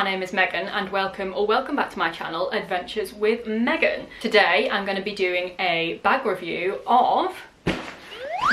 name is Megan and welcome back to my channel, Adventures with Megan. Today I'm going to be doing a bag review of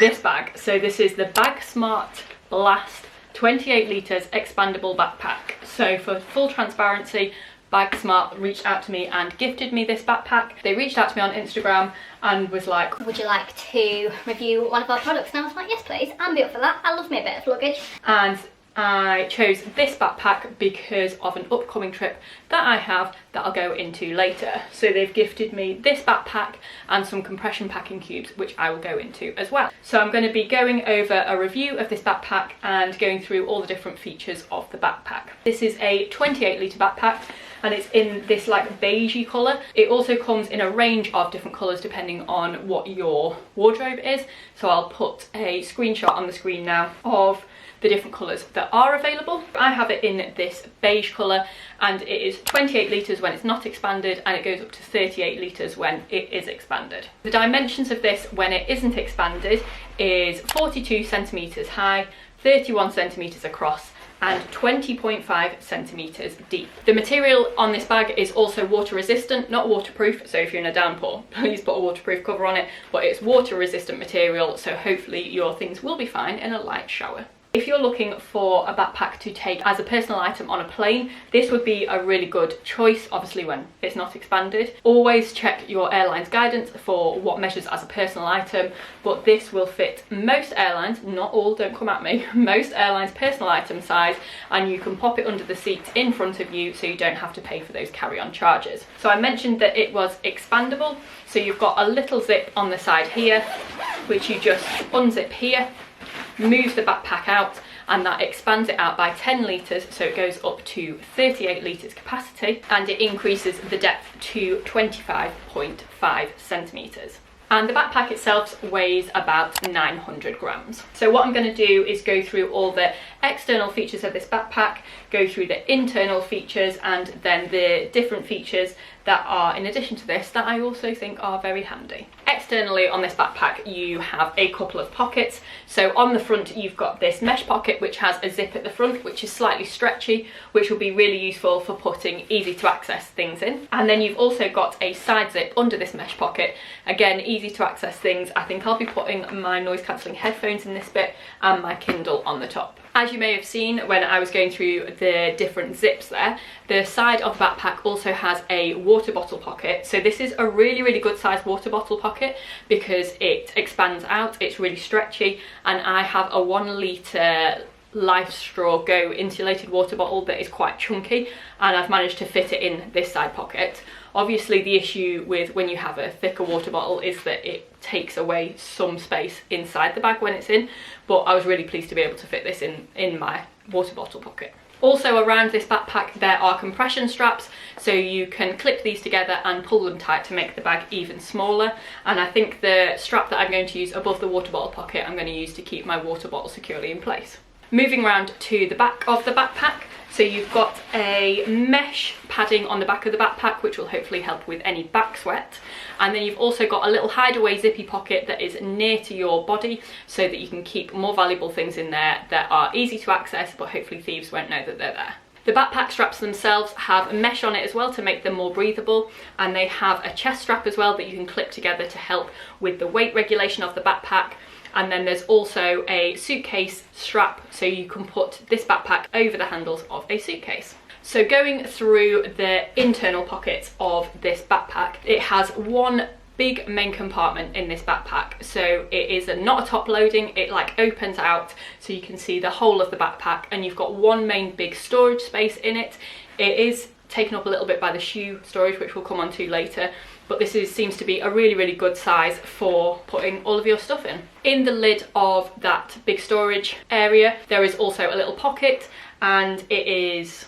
this bag. So this is the Bagsmart Blast 28 litres expandable backpack. So for full transparency, Bagsmart reached out to me and gifted me this backpack. They reached out to me on Instagram and was like, would you like to review one of our products? And I was like, yes please, I'll be up for that. I love me a bit of luggage. And I chose this backpack because of an upcoming trip that I have that I'll go into later. So they've gifted me this backpack and some compression packing cubes, which I will go into as well. So I'm going to be going over a review of this backpack and going through all the different features of the backpack. This is a 28 litre backpack and it's in this like beigey colour. It also comes in a range of different colours depending on what your wardrobe is. So I'll put a screenshot on the screen now of the different colours that are available. I have it in this beige colour and it is 28 litres when it's not expanded and it goes up to 38 litres when it is expanded. The dimensions of this when it isn't expanded is 42 centimetres high, 31 centimetres across and 20.5 centimetres deep. The material on this bag is also water resistant, not waterproof, so if you're in a downpour, please put a waterproof cover on it, but it's water resistant material, so hopefully your things will be fine in a light shower. If you're looking for a backpack to take as a personal item on a plane, this would be a really good choice, obviously when it's not expanded. Always check your airline's guidance for what measures as a personal item, but this will fit most airlines, not all, don't come at me, most airlines' personal item size, and you can pop it under the seat in front of you so you don't have to pay for those carry-on charges. So I mentioned that it was expandable, so you've got a little zip on the side here, which you just unzip here, moves the backpack out, and that expands it out by 10 litres, so it goes up to 38 litres capacity, and it increases the depth to 25.5 centimetres. And the backpack itself weighs about 900 grams. So what I'm going to do is go through all the external features of this backpack, go through the internal features, and then the different features that are in addition to this that I also think are very handy. Externally on this backpack you have a couple of pockets. So on the front you've got this mesh pocket which has a zip at the front which is slightly stretchy, which will be really useful for putting easy to access things in. And then you've also got a side zip under this mesh pocket, again easy to access things. I think I'll be putting my noise cancelling headphones in this bit and my Kindle on the top. As you may have seen when I was going through the different zips there, the side of the backpack also has a water bottle pocket. So this is a really good sized water bottle pocket because it expands out, it's really stretchy, and I have a 1 litre Life Straw Go insulated water bottle that is quite chunky, and I've managed to fit it in this side pocket. Obviously the issue with when you have a thicker water bottle is that it takes away some space inside the bag when it's in, but I was really pleased to be able to fit this in my water bottle pocket. Also around this backpack there are compression straps, so you can clip these together and pull them tight to make the bag even smaller, and I think the strap that I'm going to use above the water bottle pocket I'm going to use to keep my water bottle securely in place. Moving around to the back of the backpack, so you've got a mesh padding on the back of the backpack which will hopefully help with any back sweat, and then you've also got a little hideaway zippy pocket that is near to your body so that you can keep more valuable things in there that are easy to access but hopefully thieves won't know that they're there. The backpack straps themselves have mesh on it as well to make them more breathable, and they have a chest strap as well that you can clip together to help with the weight regulation of the backpack. And then there's also a suitcase strap so you can put this backpack over the handles of a suitcase. So going through the internal pockets of this backpack, it has one big main compartment in this backpack. So it is not a top loading, it like opens out so you can see the whole of the backpack, and you've got one main big storage space in it. It is taken up a little bit by the shoe storage, which we'll come on to later, but this seems to be a really good size for putting all of your stuff in. In the lid of that big storage area there is also a little pocket, and it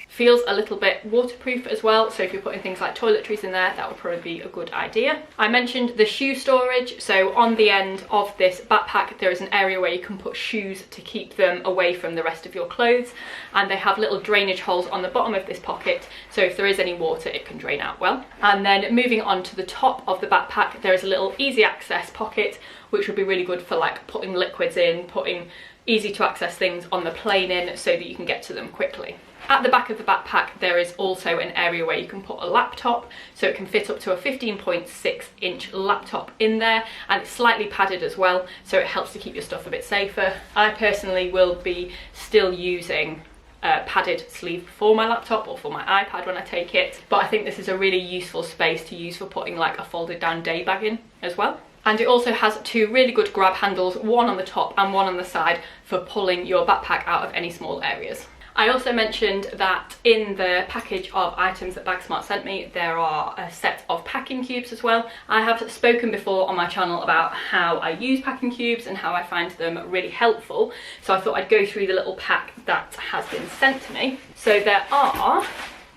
feels a little bit waterproof as well, so if you're putting things like toiletries in there that would probably be a good idea. I mentioned the shoe storage, so on the end of this backpack there is an area where you can put shoes to keep them away from the rest of your clothes, and they have little drainage holes on the bottom of this pocket so if there is any water it can drain out well. And then moving on to the top of the backpack there is a little easy access pocket which would be really good for like putting liquids in, putting easy to access things on the plane in so that you can get to them quickly. At the back of the backpack there is also an area where you can put a laptop, so it can fit up to a 15.6-inch laptop in there, and it's slightly padded as well, so it helps to keep your stuff a bit safer. I personally will be still using padded sleeve for my laptop or for my iPad when I take it, but I think this is a really useful space to use for putting like a folded down day bag in as well. And it also has two really good grab handles, one on the top and one on the side, for pulling your backpack out of any small areas. I also mentioned that in the package of items that Bagsmart sent me, there are a set of packing cubes as well. I have spoken before on my channel about how I use packing cubes and how I find them really helpful, so I thought I'd go through the little pack that has been sent to me. So there are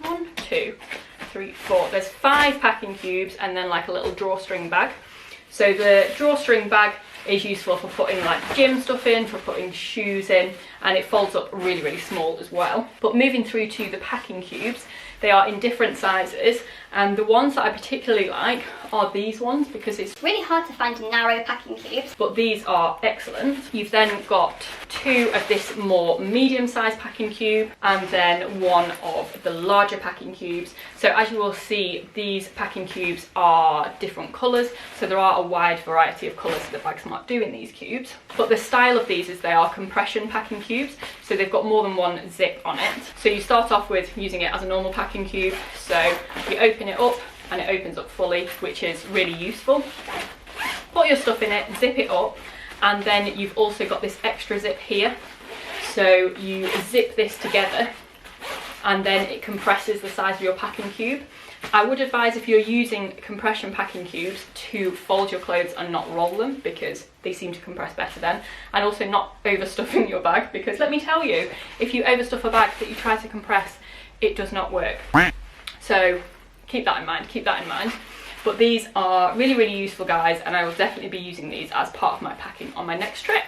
1, 2, 3, 4, there's 5 packing cubes and then like a little drawstring bag. So the drawstring bag is useful for putting like gym stuff in, for putting shoes in, and it folds up really, really small as well. But moving through to the packing cubes, they are in different sizes, and the ones that I particularly like are these ones because it's really hard to find narrow packing cubes. But these are excellent. You've then got 2 of this more medium-sized packing cube and then 1 of the larger packing cubes. So as you will see, these packing cubes are different colours, so there are a wide variety of colours that Bagsmart do in these cubes. But the style of these is they are compression packing cubes, so they've got more than one zip on it. So you start off with using it as a normal packing cube, so you open it up and it opens up fully, which is really useful. Put your stuff in it, zip it up, and then you've also got this extra zip here, so you zip this together and then it compresses the size of your packing cube. I would advise, if you're using compression packing cubes, to fold your clothes and not roll them, because they seem to compress better then, and also not overstuffing your bag, because let me tell you, if you overstuff a bag that you try to compress, it does not work. So keep that in mind, keep that in mind. But these are really, really useful, guys, and I will definitely be using these as part of my packing on my next trip.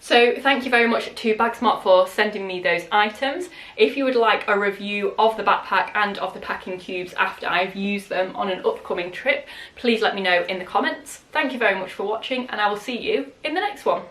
So thank you very much to Bagsmart for sending me those items. If you would like a review of the backpack and of the packing cubes after I've used them on an upcoming trip, please let me know in the comments. Thank you very much for watching, and I will see you in the next one.